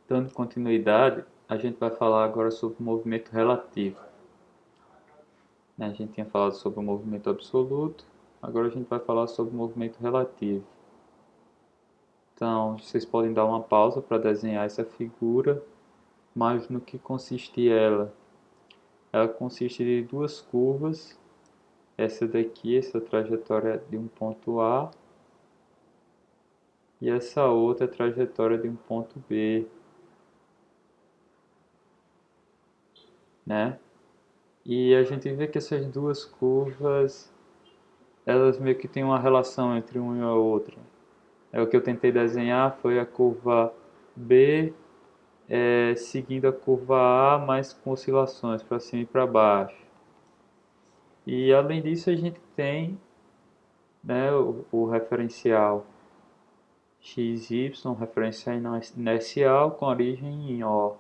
Dando continuidade, a gente vai falar agora sobre o movimento relativo, né? A gente tinha falado sobre o movimento absoluto, agora a gente vai falar sobre o movimento relativo. Então, vocês podem dar uma pausa para desenhar essa figura, mas no que consiste ela? Ela consiste de duas curvas, essa daqui, essa trajetória de um ponto A, e essa outra trajetória de um ponto B, né? E a gente vê que essas duas curvas, elas meio que têm uma relação entre uma e a outra. O que eu tentei desenhar foi a curva B seguindo a curva A, mas com oscilações para cima e para baixo. E além disso a gente tem, né, o referencial XY, referencial inercial com origem em O.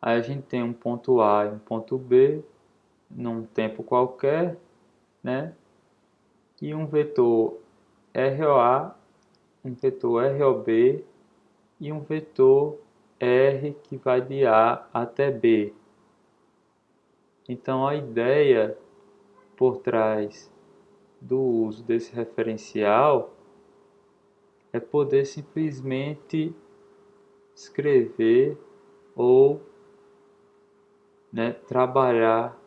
Aí a gente tem um ponto A e um ponto B num tempo qualquer, né? E um vetor ROA, um vetor ROB e um vetor R que vai de A até B. Então a ideia por trás do uso desse referencial é poder simplesmente escrever ou, né, trabalhar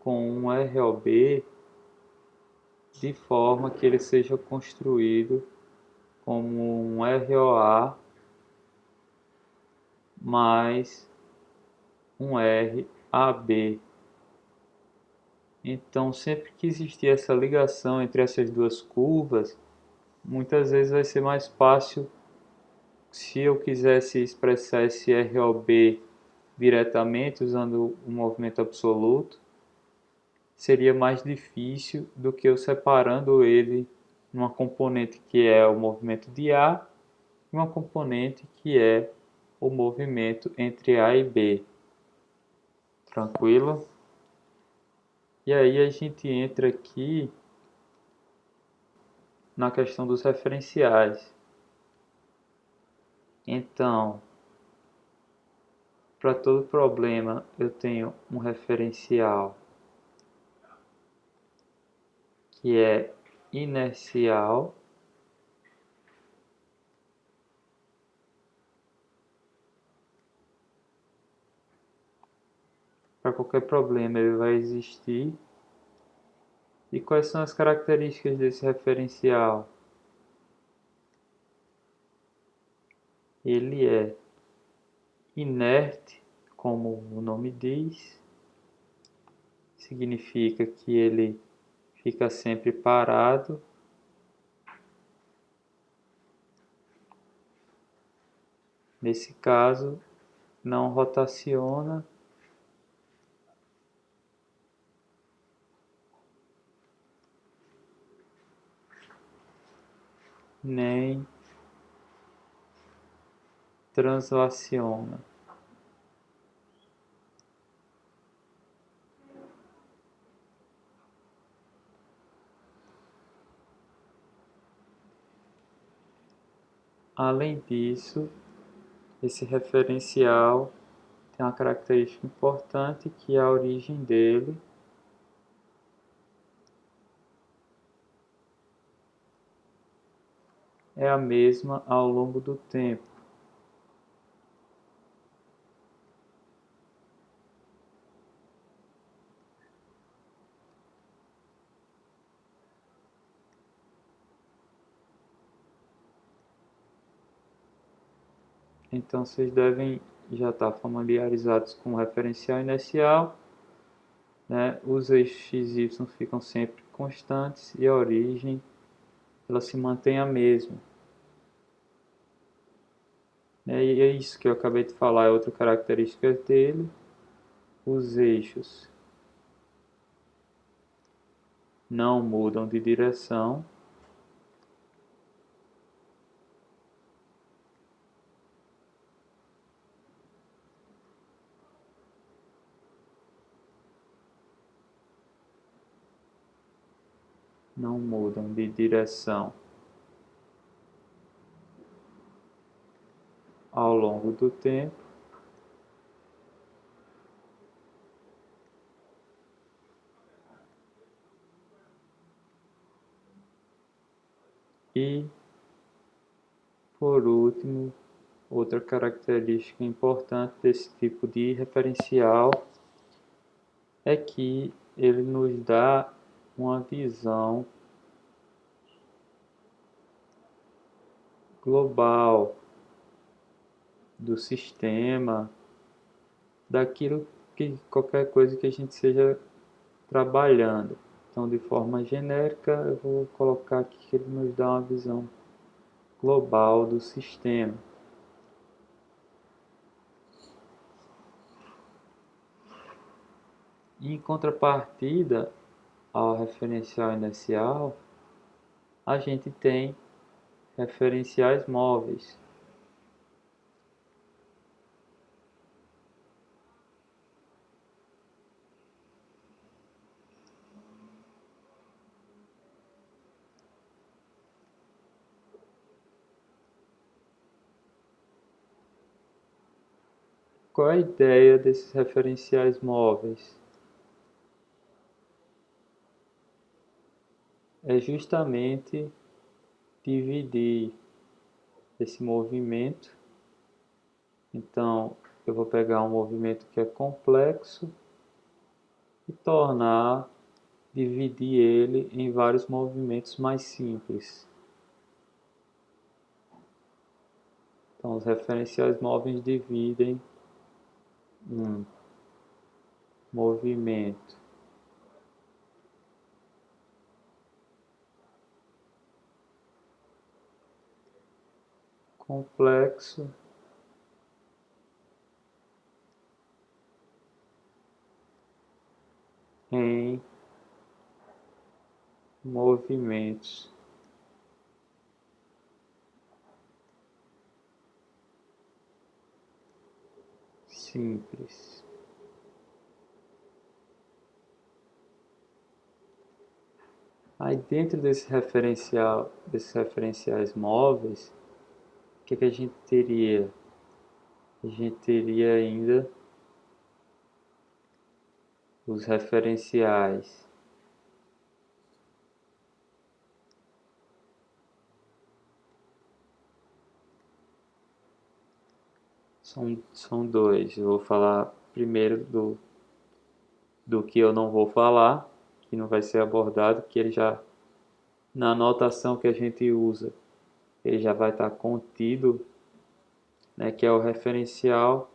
com um ROB de forma que ele seja construído como um ROA mais um RAB. Então, sempre que existir essa ligação entre essas duas curvas, muitas vezes vai ser mais fácil se eu quisesse expressar esse ROB diretamente usando o movimento absoluto, seria mais difícil do que eu separando ele numa componente que é o movimento de A e uma componente que é o movimento entre A e B. Tranquilo? E aí a gente entra aqui na questão dos referenciais. Então, para todo problema eu tenho um referencial que é inercial. Para qualquer problema ele vai existir. E quais são as características desse referencial? Ele é inerte, como o nome diz, significa que ele fica sempre parado. Nesse caso, não rotaciona nem translaciona. Além disso, esse referencial tem uma característica importante que é a origem dele é a mesma ao longo do tempo. Então vocês devem já estar familiarizados com o referencial inercial, né? Os eixos x e y ficam sempre constantes e a origem ela se mantém a mesma, né? E é isso que eu acabei de falar, é outra característica dele. Os eixos não mudam de direção, não mudam de direção. ao longo do tempo e, por último, outra característica importante desse tipo de referencial é que ele nos dá uma visão global do sistema, daquilo que qualquer coisa que a gente seja trabalhando. Então, de forma genérica, eu vou colocar aqui que ele nos dá uma visão global do sistema. Em contrapartida ao referencial inercial, a gente tem referenciais móveis. Qual é a ideia desses referenciais móveis? É justamente dividir esse movimento. Então, eu vou pegar um movimento que é complexo e dividir ele em vários movimentos mais simples. Então, os referenciais móveis dividem um movimento complexo em movimentos simples. Aí dentro desse referencial, desses referenciais móveis, o que a gente teria? A gente teria ainda os referenciais são dois. Eu vou falar primeiro do que eu não vou falar, que não vai ser abordado, que ele já, na anotação que a gente usa, ele já vai estar contido, né, que é o referencial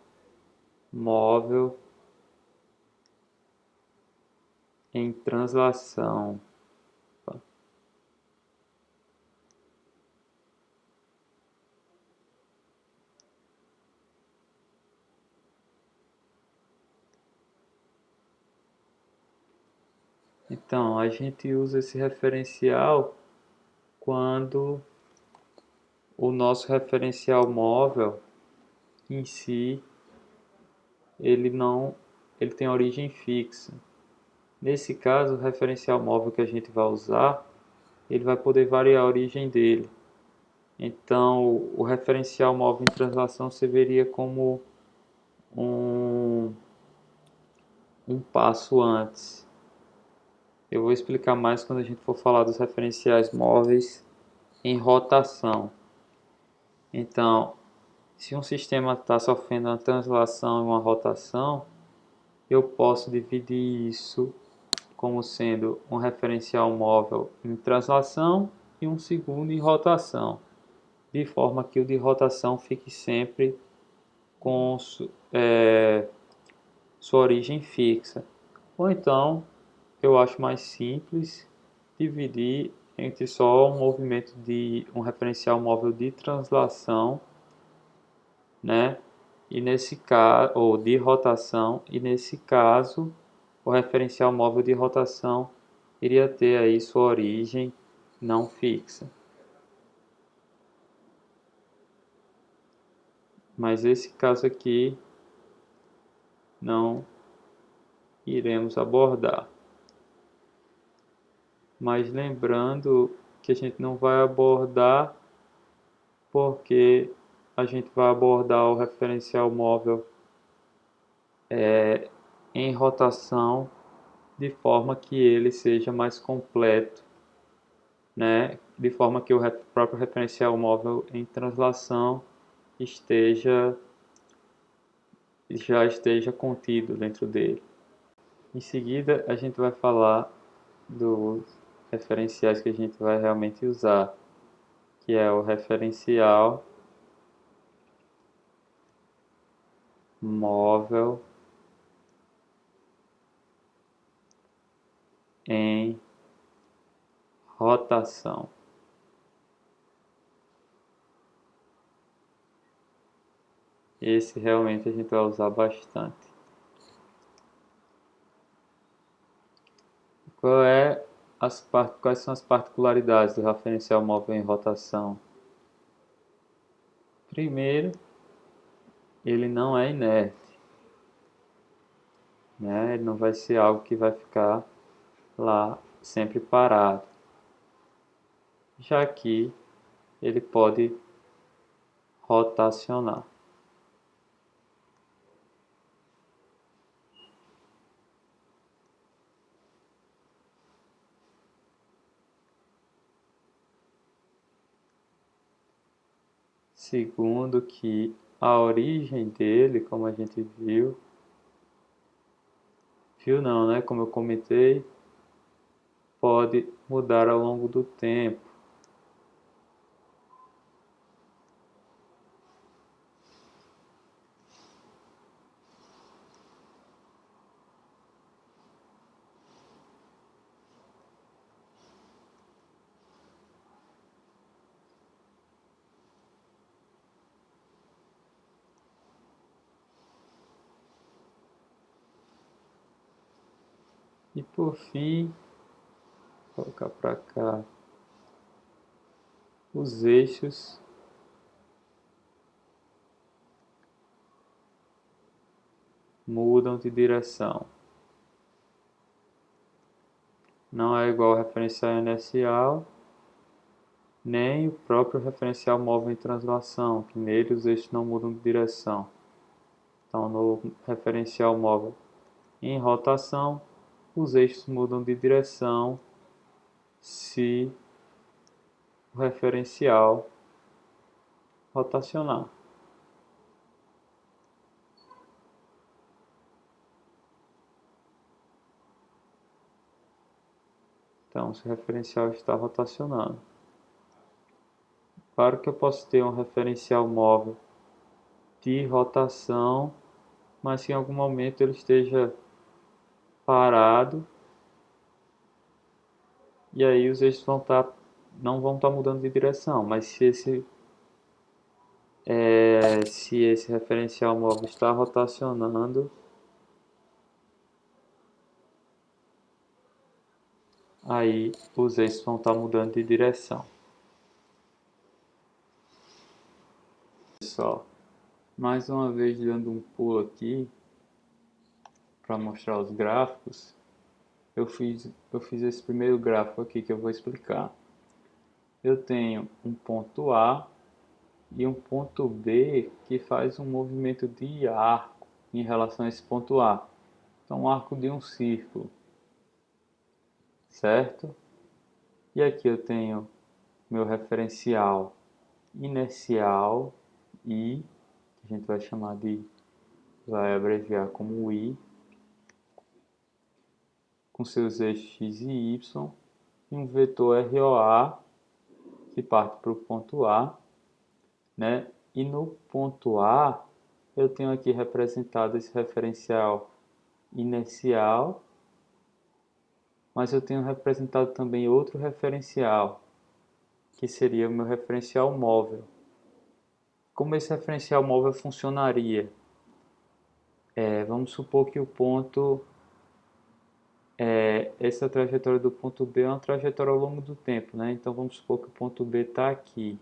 móvel em translação. Então, a gente usa esse referencial quando o nosso referencial móvel em si ele não ele tem origem fixa. Nesse caso, o referencial móvel que a gente vai usar, ele vai poder variar a origem dele. Então, o referencial móvel em translação se veria como um, um passo antes. Eu vou explicar mais quando a gente for falar dos referenciais móveis em rotação. Então, se um sistema está sofrendo uma translação e uma rotação, eu posso dividir isso como sendo um referencial móvel em translação e um segundo em rotação, de forma que o de rotação fique sempre com sua origem fixa. Ou então, eu acho mais simples dividir entre só um movimento de um referencial móvel de translação, né? E nesse caso, ou de rotação, e nesse caso, o referencial móvel de rotação iria ter aí sua origem não fixa. Mas esse caso aqui não iremos abordar. Mas lembrando que a gente não vai abordar porque a gente vai abordar o referencial móvel em rotação de forma que ele seja mais completo, né? De forma que o próprio referencial móvel em translação já esteja contido dentro dele. Em seguida, a gente vai falar dos referenciais que a gente vai realmente usar, que é o referencial móvel em rotação. Esse realmente a gente vai usar bastante. Quais são as particularidades do referencial móvel em rotação? Primeiro, ele não é inerte, né? Ele não vai ser algo que vai ficar lá sempre parado, já que ele pode rotacionar. Segundo, que a origem dele, como a gente viu não, né? Como eu comentei, pode mudar ao longo do tempo. E por fim, vou colocar para cá os eixos mudam de direção. Não é igual ao referencial inercial, nem o próprio referencial móvel em translação, que nele os eixos não mudam de direção. Então, no referencial móvel em rotação, os eixos mudam de direção se o referencial rotacionar. Então, se o referencial está rotacionando. Claro que eu posso ter um referencial móvel de rotação, mas se em algum momento ele esteja parado, e aí os eixos não vão estar mudando de direção, mas se esse referencial móvel está rotacionando, aí os eixos vão estar mudando de direção. Pessoal, mais uma vez dando um pulo aqui para mostrar os gráficos, eu fiz esse primeiro gráfico aqui que eu vou explicar. Eu tenho um ponto A e um ponto B que faz um movimento de arco em relação a esse ponto A. Então, um arco de um círculo, certo? E aqui eu tenho meu referencial inercial I, que a gente vai abreviar como I, com seus eixos x e y, e um vetor ROA que parte para o ponto A, né? E no ponto A eu tenho aqui representado esse referencial inercial, mas eu tenho representado também outro referencial, que seria o meu referencial móvel. Como esse referencial móvel funcionaria? Vamos supor que o ponto, essa trajetória do ponto B é uma trajetória ao longo do tempo, né? Então vamos supor que o ponto B está aqui.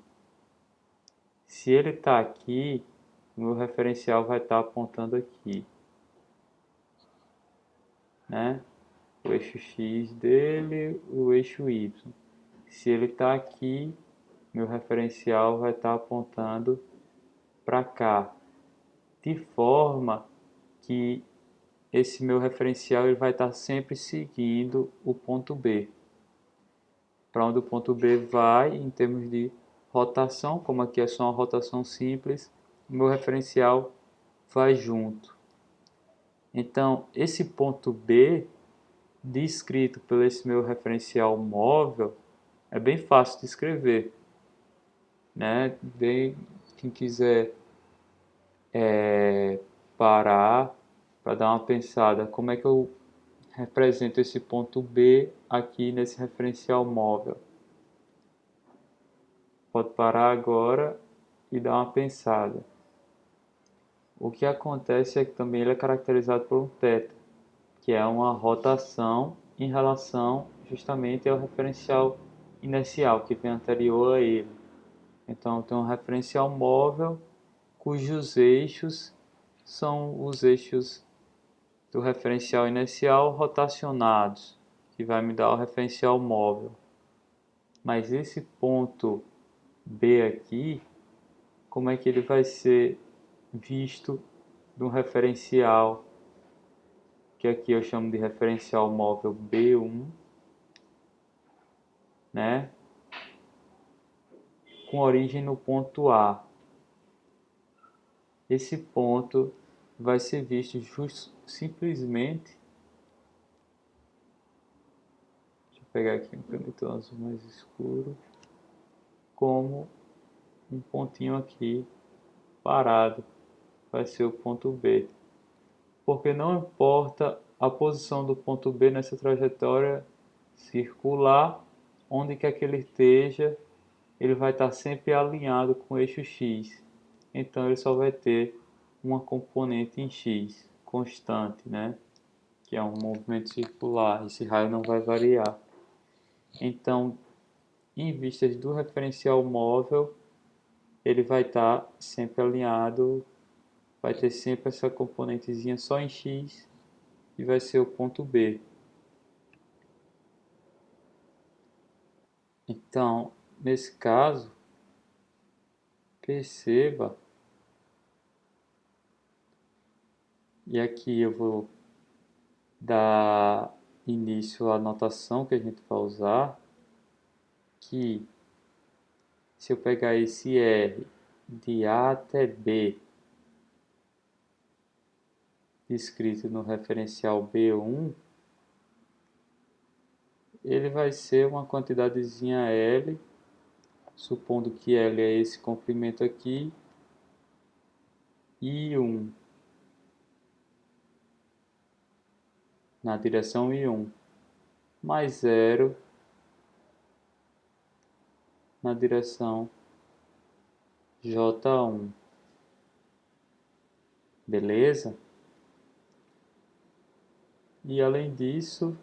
Se ele está aqui, o meu referencial vai estar apontando aqui, né? O eixo X dele, o eixo Y. Se ele está aqui, meu referencial vai estar apontando para cá, de forma que esse meu referencial ele vai estar sempre seguindo o ponto B. Para onde o ponto B vai, em termos de rotação, como aqui é só uma rotação simples, o meu referencial vai junto. Então, esse ponto B, descrito pelo esse meu referencial móvel, é bem fácil de escrever, né? Quem quiser parar para dar uma pensada, como é que eu represento esse ponto B aqui nesse referencial móvel? Pode parar agora e dar uma pensada. O que acontece é que também ele é caracterizado por um θ, que é uma rotação em relação justamente ao referencial inercial que vem anterior a ele. Então, tem um referencial móvel cujos eixos são os eixos do referencial inercial rotacionados, que vai me dar o referencial móvel. Mas esse ponto B aqui, como é que ele vai ser visto do referencial, que aqui eu chamo de referencial móvel B1, né? Com origem no ponto A. Esse ponto vai ser visto simplesmente. Deixa eu pegar aqui um canetão azul mais escuro. Como um pontinho aqui parado. Vai ser o ponto B. Porque não importa a posição do ponto B nessa trajetória circular, onde quer que ele esteja, ele vai estar sempre alinhado com o eixo X. Então ele só vai ter uma componente em X, constante, né? Que é um movimento circular. Esse raio não vai variar. Então, em vistas do referencial móvel, ele vai estar sempre alinhado, vai ter sempre essa componentezinha só em X e vai ser o ponto B. Então, nesse caso, perceba, e aqui eu vou dar início à notação que a gente vai usar, que se eu pegar esse R de A até B, escrito no referencial B1, ele vai ser uma quantidadezinha L, supondo que L é esse comprimento aqui, e 1, na direção I1, mais 0 na direção J1. Beleza? E além disso,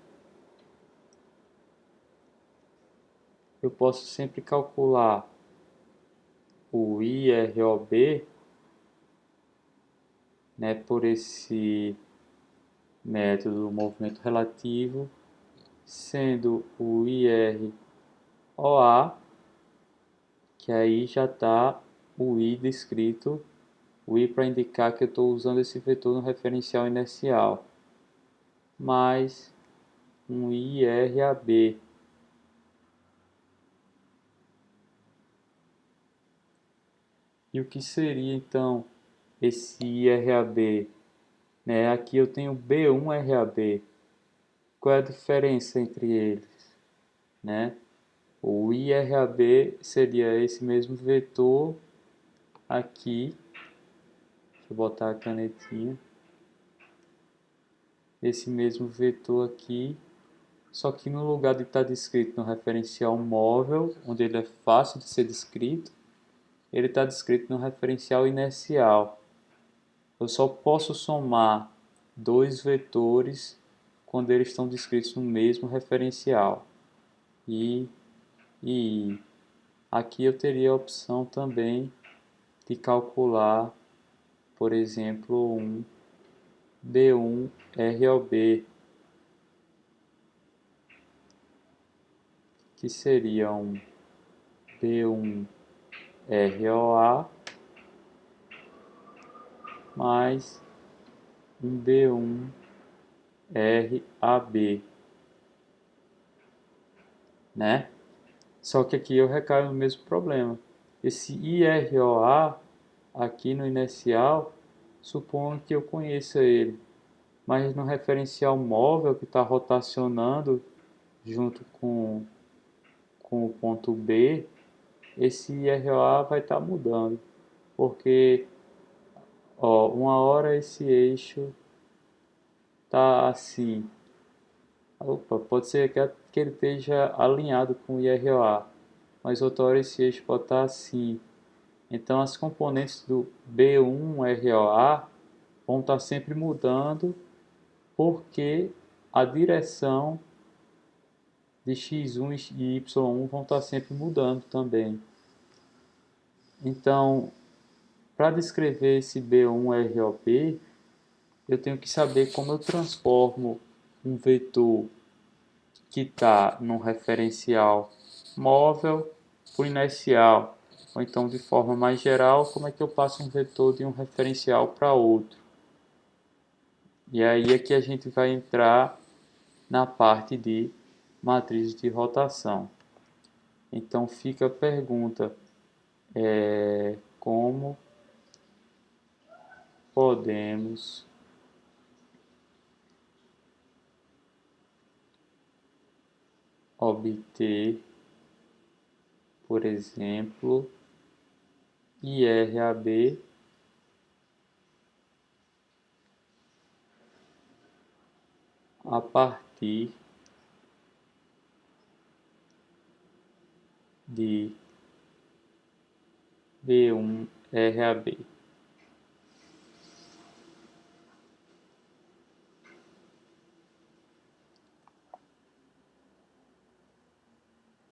eu posso sempre calcular o IROB, né, por esse método do movimento relativo, sendo o IROA, que aí já está o I descrito, o I para indicar que eu estou usando esse vetor no referencial inercial, mais um IRAB. E o que seria então esse IRAB? Né? Aqui eu tenho B1RAB. Qual é a diferença entre eles? Né? O IRAB seria esse mesmo vetor aqui. Deixa eu botar a canetinha. Esse mesmo vetor aqui, só que no lugar de estar descrito no referencial móvel, onde ele é fácil de ser descrito, ele está descrito no referencial inercial. Eu só posso somar dois vetores quando eles estão descritos no mesmo referencial. I e I. Aqui eu teria a opção também de calcular, por exemplo, um B1 ROB, que seria um B1 ROA mais um B1 RAB, né? Só que aqui eu recaio no mesmo problema. Esse IROA aqui no inicial, suponho que eu conheça ele, mas no referencial móvel que está rotacionando junto com o ponto B, esse IROA vai estar mudando, porque ó, uma hora esse eixo tá assim. Opa, pode ser que ele esteja alinhado com o IROA, mas outra hora esse eixo pode estar assim. Então as componentes do B1ROA vão estar sempre mudando porque a direção de x1 e y1 vão estar sempre mudando também. Então, para descrever esse B1ROB, eu tenho que saber como eu transformo um vetor que está num referencial móvel para o inercial, ou então de forma mais geral, como é que eu passo um vetor de um referencial para outro. E aí é que a gente vai entrar na parte de matriz de rotação. Então fica a pergunta, como podemos obter, por exemplo, IRAB a partir de B1 RAB.